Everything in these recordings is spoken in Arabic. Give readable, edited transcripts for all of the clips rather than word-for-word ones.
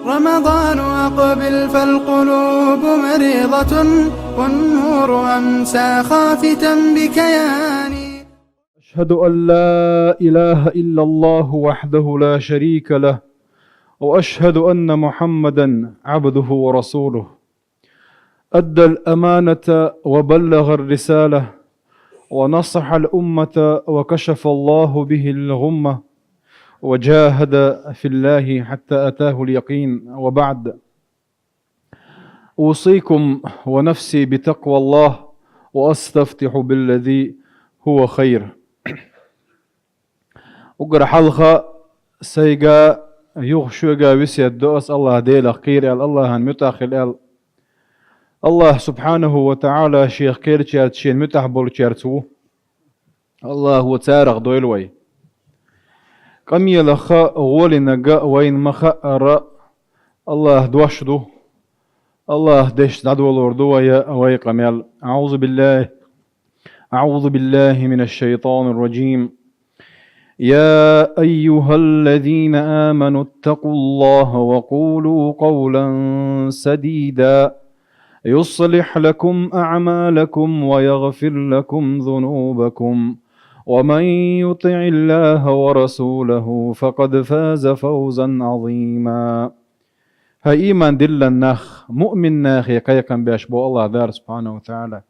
رمضان أقبل فالقلوب مريضة والنور أمسى خافتا بكياني. أشهد أن لا إله إلا الله وحده لا شريك له، وأشهد أن محمدا عبده ورسوله، أدى الأمانة وبلغ الرسالة ونصح الأمة وكشف الله به الغمة وجاهد في الله حتى أتاه اليقين. وبعد، أوصيكم ونفسي بتقوى الله وأستفتح بالذي هو خير. وقر حلقة سيقا يغشوغا وسي الدوس الله ديلا خير الله هن متاخل الله سبحانه وتعالى شيخ كير شارت شين متحبول شارتو الله هو تارغ دويلوي قمي لخا غولي نقا وين مخا أرى الله دوشدو الله دش دعو الوردو وي قميل. أعوذ بالله من الشيطان الرجيم. يا أيها الذين آمنوا اتقوا الله وقولوا قولا سديدا يصلح لكم أعمالكم ويغفر لكم ذنوبكم ومن يطع الله ورسوله فقد فاز فوزا عظيما. هاي إيمان دل الناخ مؤمن ناخ يقيقا بأشبو الله دار سبحانه وتعالى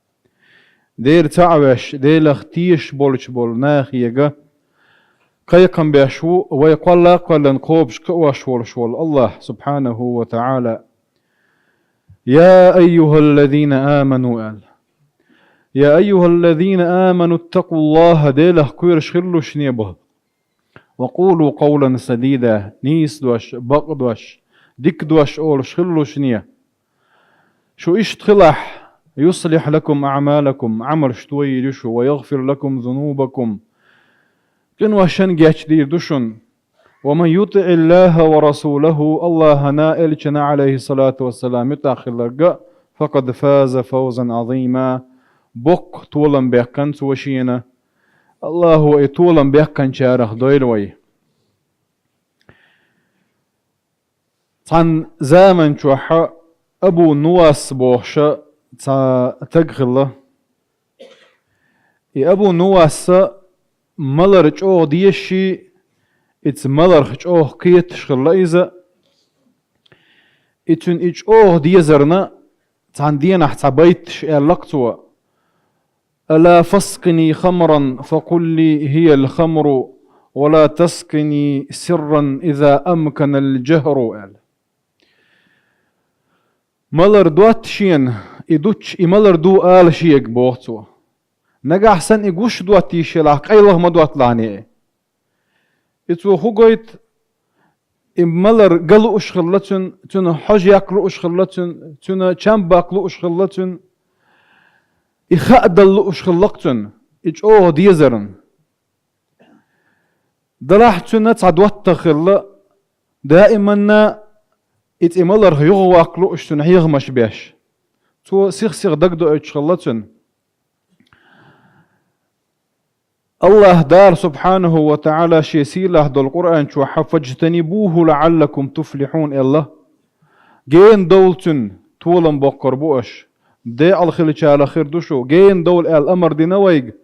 دير تعوش دير اختيش بولش بول ناخ يقا قيقا بأشو ويقول لا قلن قوبش كواشول الله سبحانه وتعالى. يا أيها الذين آمنوا يا أيها الذين آمنوا اتقوا الله ديله كويرش خلوش نيبه وقولوا قولا سديدا نيس دوش بق دوش ديك دوش أولش خلوش نيه شو اشتخلح يصلح لكم أعمالكم عمر شتوي دشو ويغفر لكم ذنوبكم كنوا شنجاش دير دشن ومن يطع الله ورسوله الله نائل كنا عليه الصلاة والسلام يتاخر لقى فقد فاز فوزا عظيما. بوك طولا بيحكن سوشينا الله طولا بيحكن شارخ دويلوي عن زامن شوحا أبو نواس بوحشا تقغل أبو نواس ملرج أو ديشي إتس ملرج أو قيت شغل إذا إتن إيش أو ديزرنا عن دينا حتى بيتش اللقطوة ألا فاسقني خمرا فقل لي هي الخمر ولا تسقني سرا إذا أمكن الجهر. ملر دوات شين إدوش إملر دو آل شيك بوغتو نجا حسن إقوش دوات تيشيلا قيله ما دوات لاني إتو خوغويت إملر قلو أشخلتن تنا حج يقلو أشخلتن تنا چنب أقلو أشخلتن إخادل أشخلقتن إج أوه ديزرن دلاحتن تعدوات تخل دائما إتملر هيغو أقلو أشتن هيغمش بيش تو سيغ دقدو أشخلتن الله دار سبحانه وتعالى شيسيله دو القرآن شو فاجتنبوه لعلكم تفلحون. الله جين دولتن طولا بقر بوش دي الخليش على خير دوشو جين دول الأمر دي نويق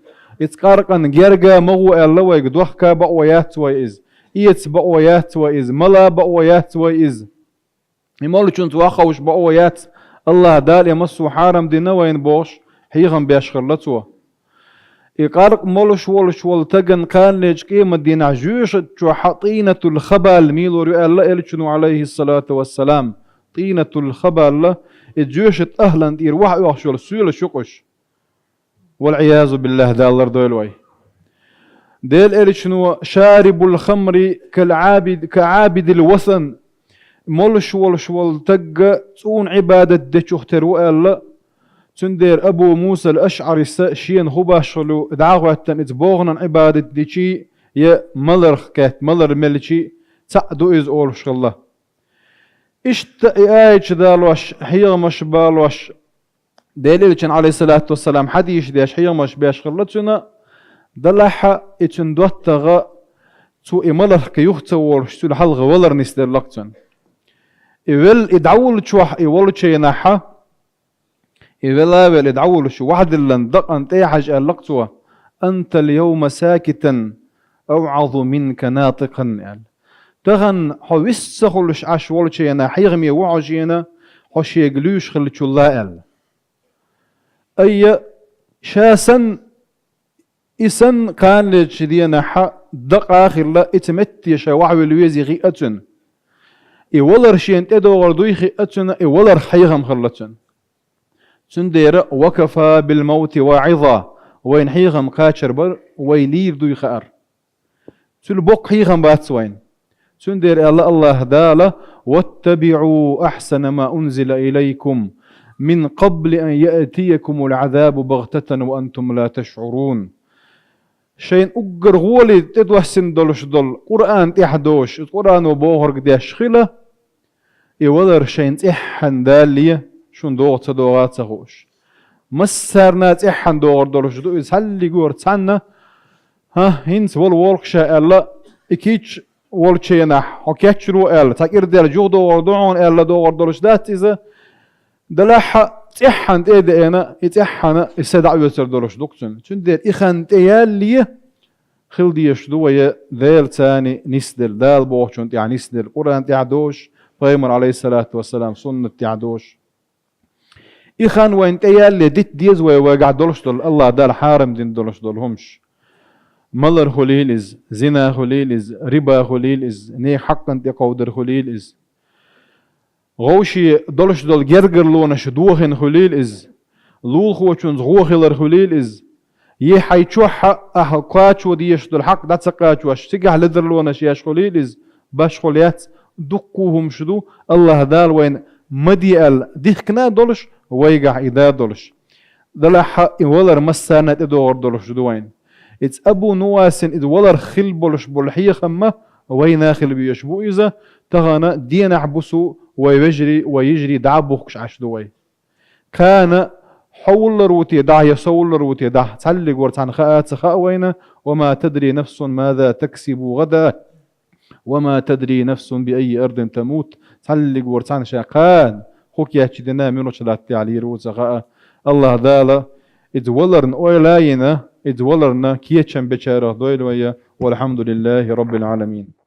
اتقارقن جرقا مغو اللويق دوحكا بقويات ويز إيت بقويات ويز ملا بقويات ويز يمالو چون تواخوش بقويات الله دال يمسو حارم دي نوين بوش هيغم بيشخرلتو يقارق مولش ولش ولتقن قان ليج قيمة دين عجوش طينة الخبال ميلو رؤال إلشنو عليه الصلاة والسلام طينة الخبال الجوشة أهلا دير واحد يوحشول سيولة شقش والعياذ بالله دالر دولوي ديل إلشنو شارب الخمر كعابد الوثن مولش ولش ولتق تون عبادة دشوختر وقال تندير أبو موسى الأشعري شين خباشلو دعوة إتبوغنا عبادة ديشي يا ملر كات ملر ملشي تعدو إز أولش الله إشت آيش دالوش حيغمش بالوش دليل كان عليه الصلاة والسلام حديش ديش حيغمش بيش خلتنا دلحا إتن دوتغا تو إملر كيوختو ورشتو الحلغ ولر نسدر لقتن إول إدعول شوح إول شيء نحا إول أول إدعول شو واحد اللي ندق أنت حاج اللقطوة أنت اليوم ساكتا أوعظ منك ناطقا يعني تغن حويس خلش عش ولا شيء أنا حيغمي وعجينا حش يقلوش خلش الله ال أي شاسن إسن كان لجدينا ح دق آخر لا إتمتي شواع والويزي غيئتن إولر شيء تدو غردوي غيئتن إولر حيغم خلتن سندير وكفى بالموت واعظا وين حيغم قاتشر بر ويلير دوي خار سلبوك حيغم باتسوين سندير الله داله واتبعوا أحسن ما أنزل إليكم من قبل أن يأتيكم العذاب بغتة وأنتم لا تشعرون شين أجر غولي تدوحسن دولش دول قرآن تحدوش القرآن وبوهر قداش خلا يولر شين تحن دالية شون دوغ تدوغات سغوش مسارنا تحن دوغر دولش دو إزهالي قور تسعنا هنس والوركشا ألا إكيش والشينا حكيتشرو ألا تاكير ديال جو دوغر دوغون ألا دوغر دولش دات إذا دلاحة تحن تيدا أنا يتحن يستدعو يسر دولش دوكتن شون دير إخان تيالية خل ديش دوية ذيل تاني نسدل دال بوحشون يعني نسدل قرآن تعدوش پیغمبر عليه الصلاة والسلام سنة تعدوش إخان وين تيالي ديت ديز ويقع دولش دول الله دال حارم دين دولش دول همش ملر خليلز زنا خليلز ربا خليلز ني حقا تقودر خليلز غوشي دولش دول جرجر لونش دوخن خليلز لول خوشون زغوخلر خليلز يحي تشوح قاتش وديش دول حق دات قاتش واش تيجح لدر لونش ياش خليلز باش خليات دقوهم شدو الله دال وين مديال ديخكنا دولش ويقع إذا دولش دل حق ولر مسانة إدور دولش دوين إتس أبو نواسن إذ ولر خل بولش بولحية خمة وين آخل بيشبو إذا تغانا دين عبسو ويجري دعبوكش عش دوي كان حول روتي دع يسول روتي دع تعلق ورتعن خاءات خاوينا وما تدري نفس ماذا تكسب غدا وما تدري نفس بأي أرض تموت تعلق ورتعن شاقان خوك يحشدنا منو شلاتي علي روز خاء الله دالا إذ ولرن أولاينا إذ ولرنا كيتشن بشاره دويل ويا والحمد لله رب العالمين.